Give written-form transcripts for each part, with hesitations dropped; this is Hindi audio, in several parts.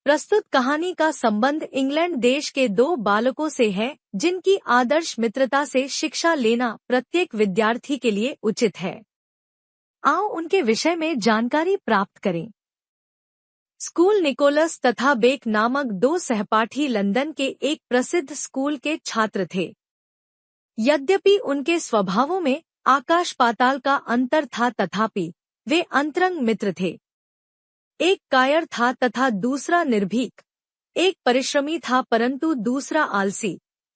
प्रस्तुत कहानी का संबंध इंग्लैंड देश के दो बालकों से है जिनकी आदर्श मित्रता से शिक्षा लेना प्रत्येक विद्यार्थी के लिए उचित है। आओ उनके विषय में जानकारी प्राप्त करें। स्कूल निकोलस तथा बेक नामक दो सहपाठी लंदन के एक प्रसिद्ध स्कूल के छात्र थे। यद्यपि उनके स्वभावों में आकाश पाताल का अंतर था, तथापि वे अंतरंग मित्र थे। एक कायर था तथा दूसरा निर्भीक। एक परिश्रमी था परंतु दूसरा आलसी।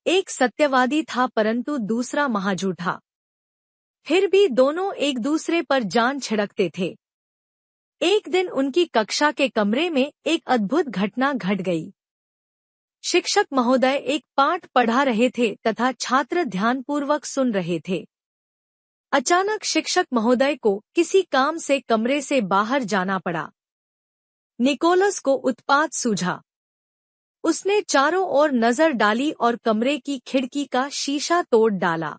एक सत्यवादी था परंतु दूसरा महाझूठा। फिर भी दोनों एक दूसरे पर जान छिड़कते थे। एक दिन उनकी कक्षा के कमरे में एक अद्भुत घटना घट गई। शिक्षक महोदय एक पाठ पढ़ा रहे थे तथा छात्र ध्यानपूर्वक सुन रहे थे। अचानक शिक्षक महोदय को किसी काम से कमरे से बाहर जाना पड़ा। निकोलस को उत्पात सूझा। उसने चारों ओर नजर डाली और कमरे की खिड़की का शीशा तोड़ डाला।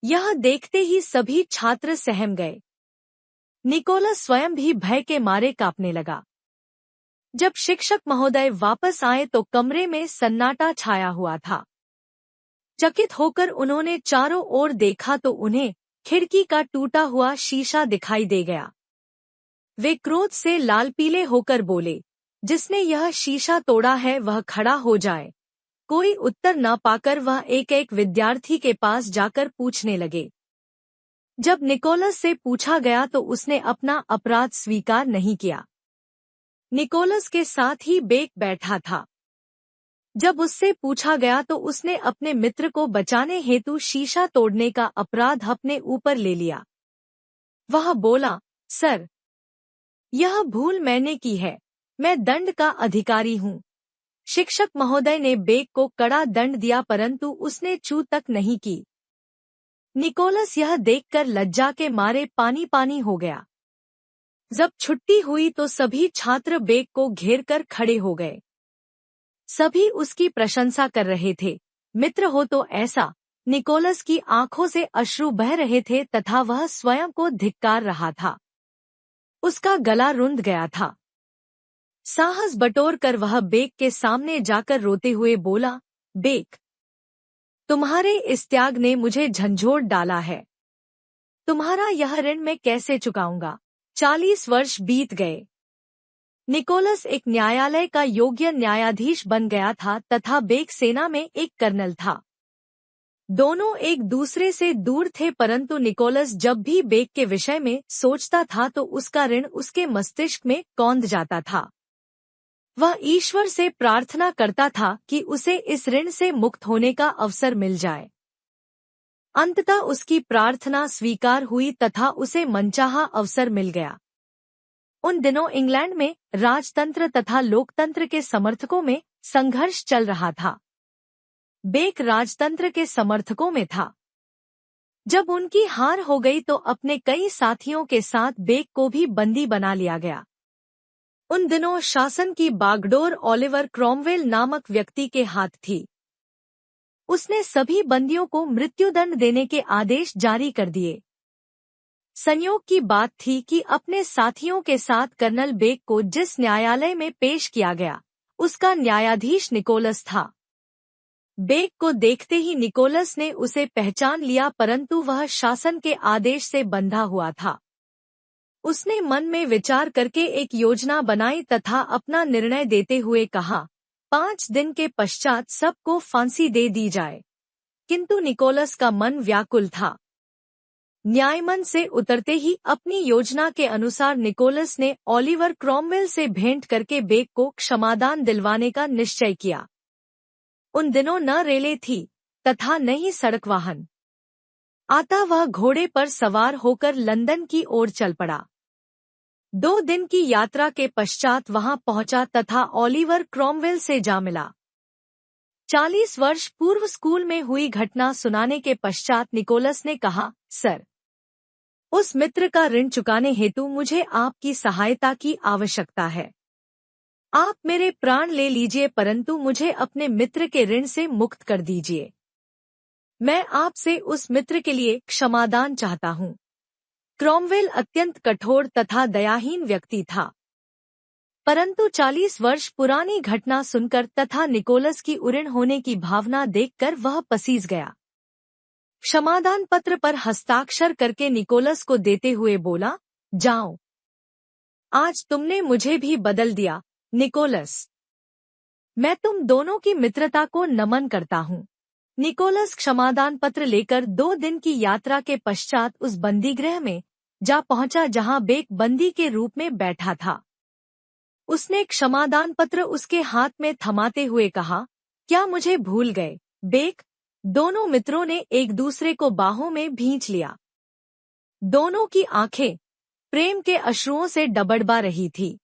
यह देखते ही सभी छात्र सहम गए। निकोलस स्वयं भी भय के मारे कांपने लगा। जब शिक्षक महोदय वापस आए तो कमरे में सन्नाटा छाया हुआ था। चकित होकर उन्होंने चारों ओर देखा तो उन्हें खिड़की का टूटा हुआ शीशा दिखाई दे गया। वे क्रोध से लाल पीले होकर बोले, जिसने यह शीशा तोड़ा है वह खड़ा हो जाए। कोई उत्तर न पाकर वह एक एक विद्यार्थी के पास जाकर पूछने लगे। जब निकोलस से पूछा गया तो उसने अपना अपराध स्वीकार नहीं किया। निकोलस के साथ ही बेक बैठा था। जब उससे पूछा गया तो उसने अपने मित्र को बचाने हेतु शीशा तोड़ने का अपराध अपने ऊपर ले लिया। वह बोला, सर, यह भूल मैंने की है। मैं दंड का अधिकारी हूँ। शिक्षक महोदय ने बेक को कड़ा दंड दिया परंतु उसने चूक तक नहीं की। निकोलस यह देखकर लज्जा के मारे पानी पानी हो गया। जब छुट्टी हुई तो सभी छात्र बेक को घेरकर खड़े हो गए। सभी उसकी प्रशंसा कर रहे थे। मित्र हो तो ऐसा। निकोलस की आंखों से अश्रु बह रहे थे तथा वह स्वयं को धिक्कार रहा था। उसका गला रुंध गया था। साहस बटोर कर वह बेक के सामने जाकर रोते हुए बोला, बेक, तुम्हारे इस त्याग ने मुझे झंझोड़ डाला है। तुम्हारा यह ऋण मैं कैसे चुकाऊंगा। 40 वर्ष बीत गए। निकोलस एक न्यायालय का योग्य न्यायाधीश बन गया था तथा बेक सेना में एक कर्नल था। दोनों एक दूसरे से दूर थे परंतु निकोलस जब भी बेक के विषय में सोचता था तो उसका ऋण उसके मस्तिष्क में कौंध जाता था। वह ईश्वर से प्रार्थना करता था कि उसे इस ऋण से मुक्त होने का अवसर मिल जाए। अंततः उसकी प्रार्थना स्वीकार हुई तथा उसे मनचाहा अवसर मिल गया। उन दिनों इंग्लैंड में राजतंत्र तथा लोकतंत्र के समर्थकों में संघर्ष चल रहा था। बेक राजतंत्र के समर्थकों में था। जब उनकी हार हो गई तो अपने कई साथियों के साथ बेक को भी बंदी बना लिया गया। उन दिनों शासन की बागडोर ओलिवर क्रॉमवेल नामक व्यक्ति के हाथ थी। उसने सभी बंदियों को मृत्युदंड देने के आदेश जारी कर दिए। संयोग की बात थी कि अपने साथियों के साथ कर्नल बेक को जिस न्यायालय में पेश किया गया उसका न्यायाधीश निकोलस था। बेक को देखते ही निकोलस ने उसे पहचान लिया परंतु वह शासन के आदेश से बंधा हुआ था। उसने मन में विचार करके एक योजना बनाई तथा अपना निर्णय देते हुए कहा, 5 दिन के पश्चात सबको फांसी दे दी जाए। किंतु निकोलस का मन व्याकुल था। न्यायमंच से उतरते ही अपनी योजना के अनुसार निकोलस ने ओलिवर क्रॉमवेल से भेंट करके बेक को क्षमादान दिलवाने का निश्चय किया। उन दिनों न रेलें थी तथा न ही सड़क वाहन। आता वह घोड़े पर सवार होकर लंदन की ओर चल पड़ा। 2 दिन की यात्रा के पश्चात वहां पहुंचा तथा ओलिवर क्रॉमवेल से जा मिला। 40 वर्ष पूर्व स्कूल में हुई घटना सुनाने के पश्चात निकोलस ने कहा, सर, उस मित्र का ऋण चुकाने हेतु मुझे आपकी सहायता की आवश्यकता है। आप मेरे प्राण ले लीजिए परंतु मुझे अपने मित्र के ऋण से मुक्त कर दीजिए। मैं आपसे उस मित्र के लिए क्षमादान चाहता हूँ। क्रॉमवेल अत्यंत कठोर तथा दयाहीन व्यक्ति था। परंतु 40 वर्ष पुरानी घटना सुनकर तथा निकोलस की उऋण होने की भावना देखकर वह पसीज गया। क्षमादान पत्र पर हस्ताक्षर करके निकोलस को देते हुए बोला, जाओ, आज तुमने मुझे भी बदल दिया निकोलस। मैं तुम दोनों की मित्रता को नमन करता हूँ। निकोलस क्षमादान पत्र लेकर 2 दिन की यात्रा के पश्चात उस बंदीगृह में जा पहुंचा जहां बेक बंदी के रूप में बैठा था। उसने क्षमादान पत्र उसके हाथ में थमाते हुए कहा, क्या मुझे भूल गए बेक? दोनों मित्रों ने एक दूसरे को बाहों में भींच लिया। दोनों की आंखें प्रेम के अश्रुओं से डबडबा रही थी।